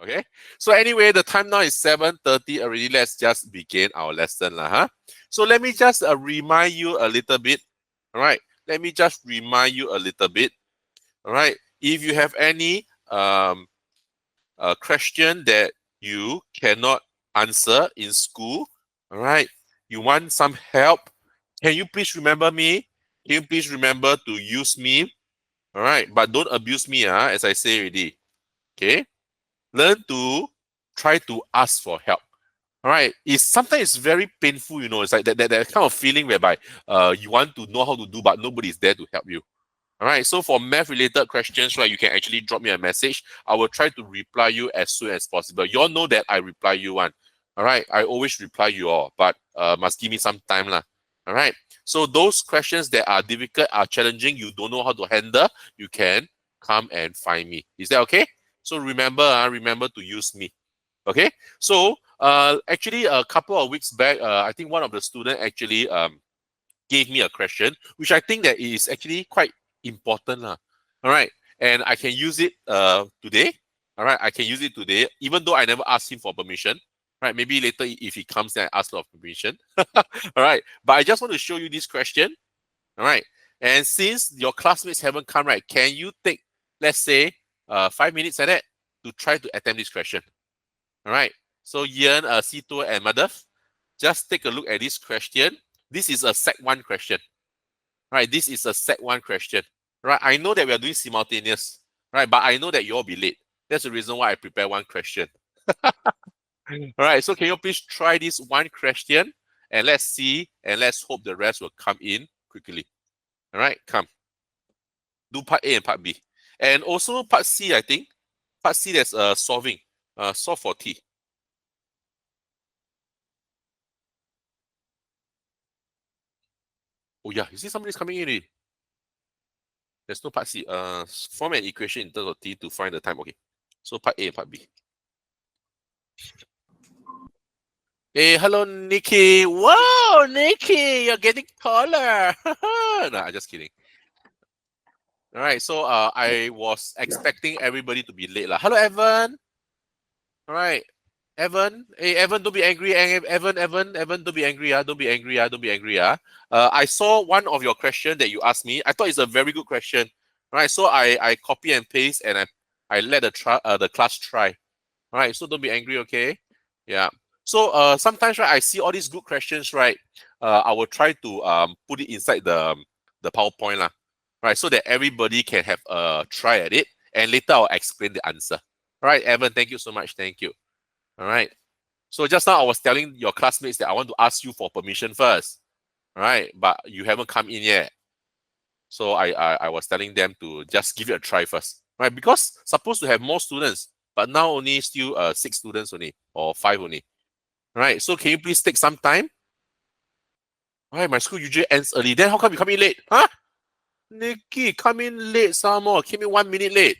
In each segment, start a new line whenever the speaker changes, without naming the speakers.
Okay. So anyway, the time now is 7:30 already. Let's just begin our lesson lah, huh? So let me just remind you a little bit. All right. Let me just remind you a little bit. All right. If you have any question that you cannot answer in school, all right, you want some help, can you please remember me? Can you please remember to use me? All right, but don't abuse me, as I say already. Okay, learn to try to ask for help. All right, it's sometimes it's very painful, you know. It's like that kind of feeling whereby you want to know how to do, but nobody is there to help you. All right, so for math related questions, right, you can actually drop me a message. I will try to reply you as soon as possible. You all know that I reply you one. All right, I always reply you all, but must give me some time lah. All right, so those questions that are difficult, are challenging, you don't know how to handle, you can come and find me. Is that okay? So remember to use me. Okay, so actually a couple of weeks back, I think one of the students actually gave me a question, which I think that is actually quite important lah. All right, and I can use it today. All right, I can use it today, even though I never asked him for permission. Right, maybe later if he comes, then I ask for permission. All right, but I just want to show you this question. All right, and since your classmates haven't come, right, can you take, let's say, 5 minutes like that to try to attempt this question? All right, so Ian, Sito, and Madhav, just take a look at this question. This is a Sec 1 question. Right, this is a Sec 1 question. Right, I know that we are doing simultaneous. Right, but I know that you'll be late. That's the reason why I prepare one question. All right, so can you please try this one question, and let's see, and let's hope the rest will come in quickly. All right, come. Do part A and part B. And also part C, I think. Part C, there's solving. Solve for T. Oh yeah, you see somebody's coming in already. There's no part C. Form an equation in terms of T to find the time. Okay. So part A and part B. Hey, hello, Nikki. Wow, Nikki, you're getting taller. No, I'm just kidding. All right, so I was expecting everybody to be late lah. Hello, Evan. All right, Evan. Hey, Evan, don't be angry. Evan, don't be angry. Don't be angry. Don't be angry. I saw one of your question that you asked me. I thought it's a very good question. All right, so I copy and paste, and I let the class try. All right, so don't be angry, okay? Yeah. So sometimes, right, I see all these good questions, right? I will try to put it inside the PowerPoint lah, right? So that everybody can have a try at it, and later I'll explain the answer. All right, Evan, thank you so much. Thank you. All right. So just now I was telling your classmates that I want to ask you for permission first. All right, but you haven't come in yet. So I was telling them to just give it a try first, right? Because supposed to have more students, but now only still 6 students only, or 5 only. All right, so can you please take some time? All right, my school usually ends early. Then how come you come in late? Huh? Nikki, come in late some more. Came in 1 minute late.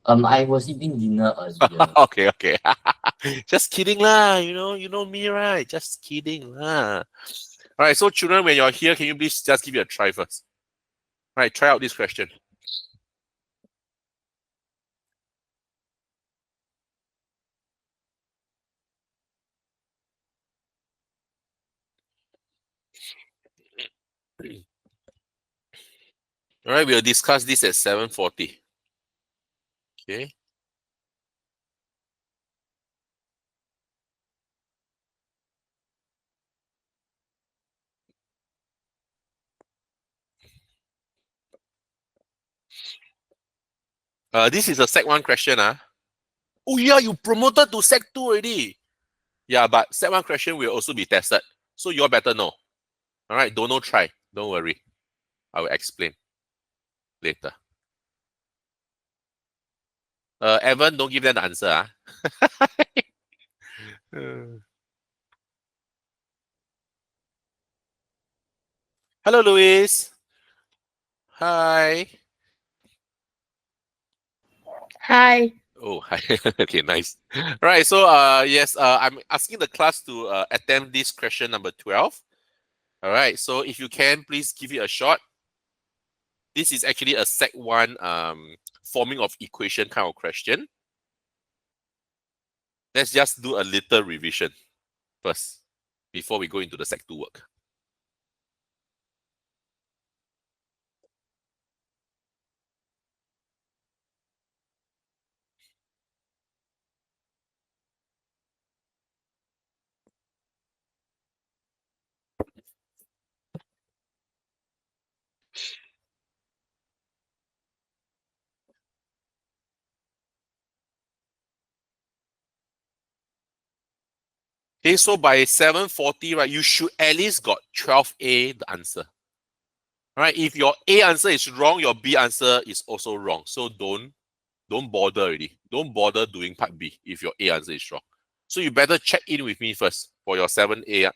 I was eating dinner earlier.
Okay, okay. Just kidding lah. You know me, right? Just kidding lah. All right, so children, when you're here, can you please just give it a try first? All right, try out this question. All right, we'll discuss this at 7:40. Okay. This is a Sec 1 question. Oh yeah, you promoted to Sec 2 already. Yeah, but Sec 1 question will also be tested. So you all better know. All right, don't know, try. Don't worry. I will explain later. Evan, don't give them the answer. Hello, Louis. Hi.
Hi.
Oh, hi. Okay, nice. All right, so yes, I'm asking the class to attempt this question number 12. All right, so if you can, please give it a shot. This is actually a Sec 1 forming of equation kind of question. let's just do a little revision first before we go into the Sec 2 work. Okay, so by 7:40, right, you should at least got 12A, the answer. All right, if your A answer is wrong, your B answer is also wrong. So don't bother already. Don't bother doing part B if your A answer is wrong. So you better check in with me first for your 7A,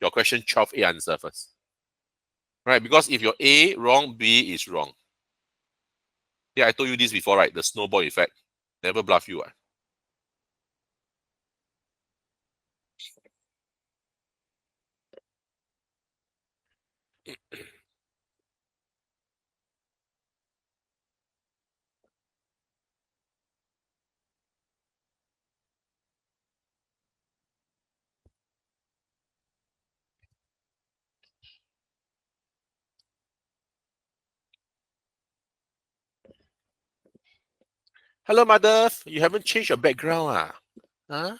your question 12A answer first. Right, because if your A wrong, B is wrong. Yeah, I told you this before, right? The snowball effect. Never bluff you. Hello, mother. You haven't changed your background, ah? Huh?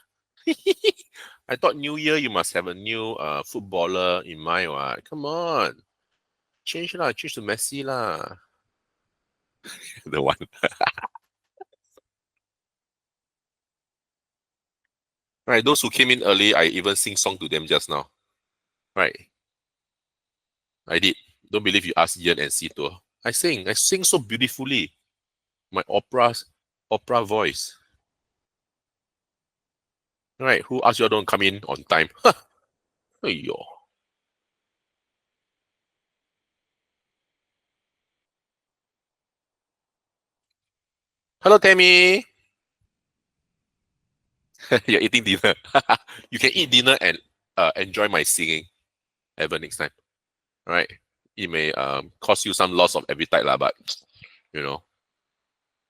I thought New Year you must have a new footballer in mind, what? Come on. Change lah, change to Messi lah. The one. Right, those who came in early, I even sing song to them just now. Right. I did. Don't believe you asked Ian and Sito. I sing so beautifully. My opera voice. Right, who asked you all don't come in on time? Aiyo. Hello, Tammy. You're eating dinner. You can eat dinner and enjoy my singing ever next time. All right. It may cause you some loss of appetite, lah, but you know,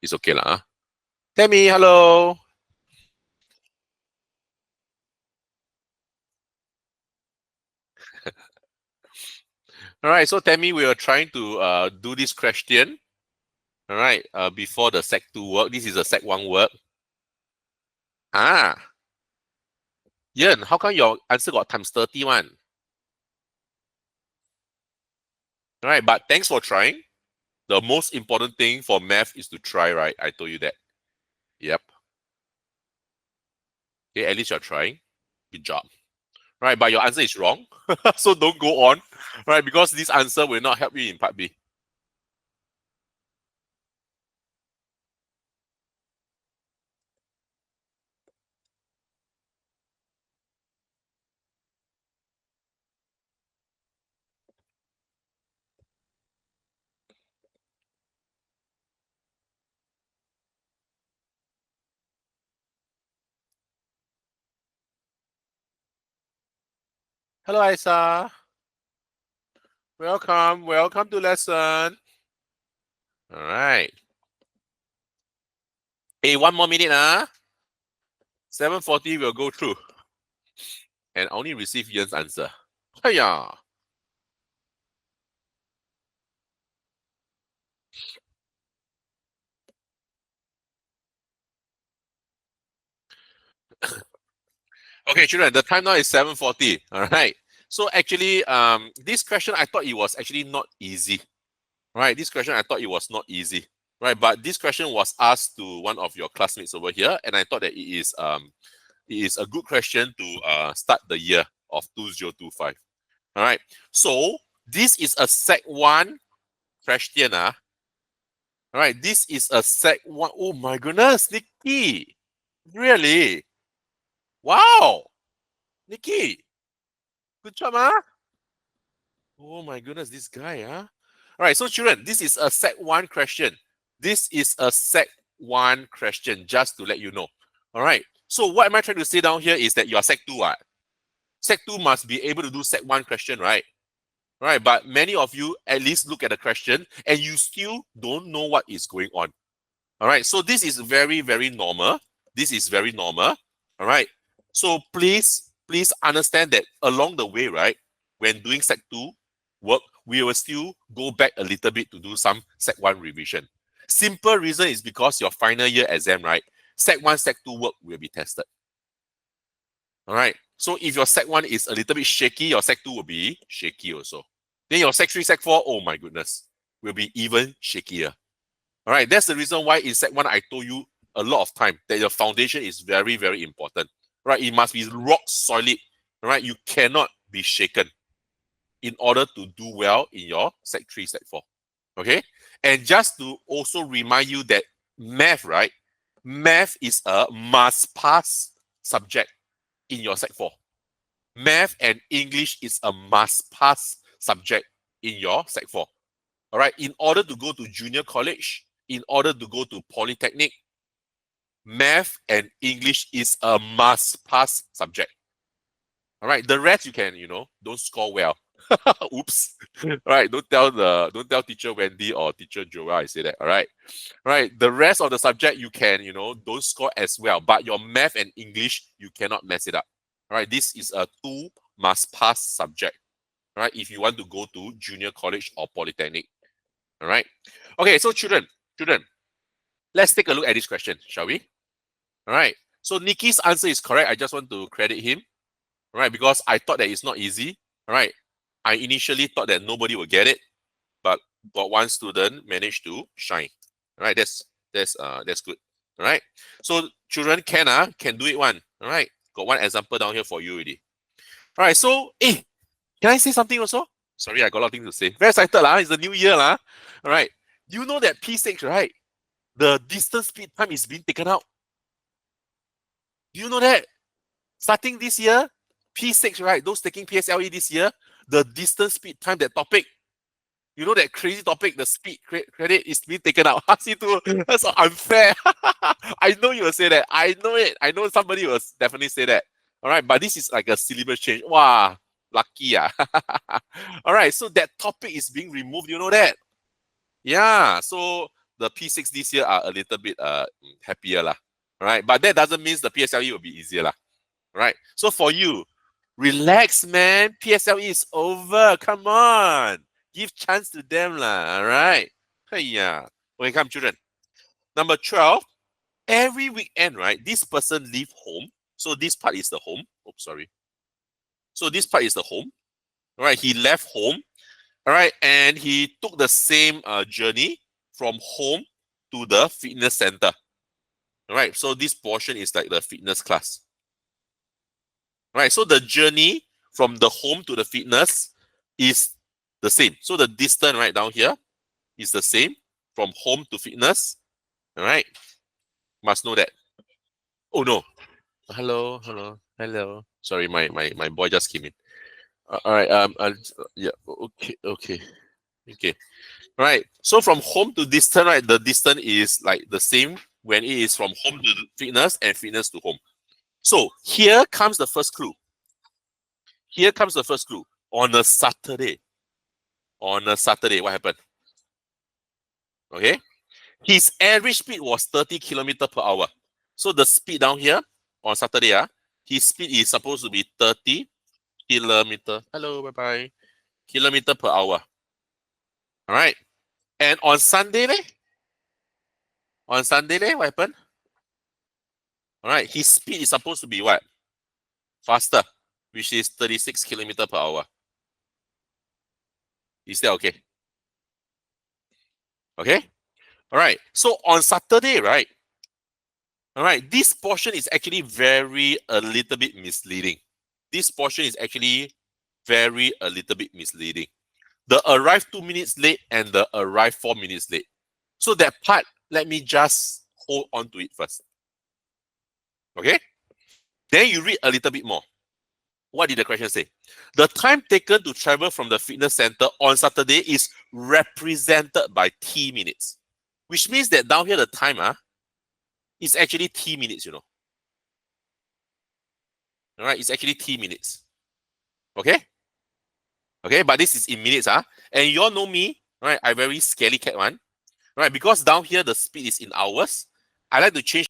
it's okay. Lah. Huh? Tammy, hello. All right. So, Tammy, we are trying to do this question. All right. Before the Sec 2 work. This is a Sec 1 work. Ah. Ian, how come your answer got times 31? All right. But thanks for trying. The most important thing for math is to try, right? I told you that. Yep. Okay, at least you're trying. Good job. Right, but your answer is wrong. So don't go on. Right, because this answer will not help you in part B. Hello, Isa. Welcome. Welcome to lesson. All right. Hey, one more minute, 7:40 we'll go through. And only receive Ian's answer. Hiya. Okay, children, the time now is 7:40. All right. So actually, this question I thought it was actually not easy. Right. This question I thought it was not easy. Right. But this question was asked to one of your classmates over here, and I thought that it is a good question to start the year of 2025. All right. So this is a Sec 1 question. All right. This is a Sec 1. Oh my goodness, Nikki. Really? Wow. Nikki. Good job, Oh my goodness, this guy, All right. So children, this is a Sec 1 question. This is a Sec 1 question, just to let you know. All right. So what am I trying to say down here is that you are Sec 2, Sec 2 must be able to do Sec 1 question, right? Right, but many of you at least look at the question and you still don't know what is going on. All right, so this is very, very normal. This is very normal. All All right. So please understand that along the way, right, when doing Sec 2 work, we will still go back a little bit to do some Sec 1 revision. Simple reason is because your final year exam, right, Sec 1, Sec 2 work will be tested. All right. So if your Sec 1 is a little bit shaky, your Sec 2 will be shaky also. Then your Sec 3, Sec 4, oh my goodness, will be even shakier. All right. That's the reason why in Sec 1, I told you a lot of time that your foundation is very, very important. Right. It must be rock solid. All right. You cannot be shaken in order to do well in your Sec 3, Sec 4. Okay. And just to also remind you that math, right? Math is a must pass subject in your Sec 4. Math and English is a must pass subject in your Sec 4. All right. In order to go to junior college, in order to go to polytechnic, math and English is a must pass subject. All right. The rest you can, don't score well. Oops. All right. Don't tell teacher Wendy or teacher Joel I say that. All right. All right. The rest of the subject you can, don't score as well. But your math and English, you cannot mess it up. All right. This is a 2 must pass subject. All right. If you want to go to junior college or polytechnic. All right. Okay. So children, let's take a look at this question, shall we? All right. So Nikki's answer is correct. I just want to credit him. All right. Because I thought that it's not easy. All right. I initially thought that nobody would get it, but got one student managed to shine. All right. That's good. All right. So children can do it one. All right. Got one example down here for you already. All right. So, can I say something also? Sorry, I got a lot of things to say. Very excited, lah. It's the new year, lah. All right. Do you know that P6, right? The distance speed time is being taken out. Do you know that? Starting this year, P6, right? Those taking PSLE this year, the distance speed time, that topic, you know that crazy topic, the speed credit is being taken out. See too, that's so unfair. I know you will say that. I know it. I know somebody will definitely say that. All right, but this is like a syllabus change. Wow, lucky. All right, so that topic is being removed. You know that? Yeah, so the P6 this year are a little bit happier lah. All right, but that doesn't mean the PSLE will be easier lah. Right. So for you, relax, man. PSLE is over. Come on. Give chance to them lah. All right. Hey, yeah. Okay, come children. Number 12. Every weekend, right? This person leave home. So this part is the home. Oops, sorry. So this part is the home. All right. He left home. All right. And he took the same journey from home to the fitness center. All right. So this portion is like the fitness class. Right, so the journey from the home to the fitness is the same. So the distance right down here is the same from home to fitness. All right, must know that. Oh no, hello. Sorry, my boy just came in. All right, yeah, okay. All right, so from home to distance, right, the distance is like the same when it is from home to fitness and fitness to home. So here comes the first clue. On a Saturday, what happened? Okay. His average speed was 30 kilometers per hour. So the speed down here on Saturday, his speed is supposed to be 30 kilometers. Hello, bye-bye. Kilometer per hour. All right. And on Sunday, what happened? All right. His speed is supposed to be what? Faster, which is 36 kilometers per hour. Is that okay? Okay. All right. So on Saturday, right? All right. This portion is actually a little bit misleading. The arrive 2 minutes late and the arrive 4 minutes late. So that part, let me just hold on to it first. Okay. Then you read a little bit more. What did the question say? The time taken to travel from the fitness center on Saturday is represented by T minutes, which means that down here the time is actually T minutes, All right, it's actually T minutes. Okay? Okay, but this is in minutes, And you all know me, right? I very scaredy cat one. Right? Because down here the speed is in hours. I like to change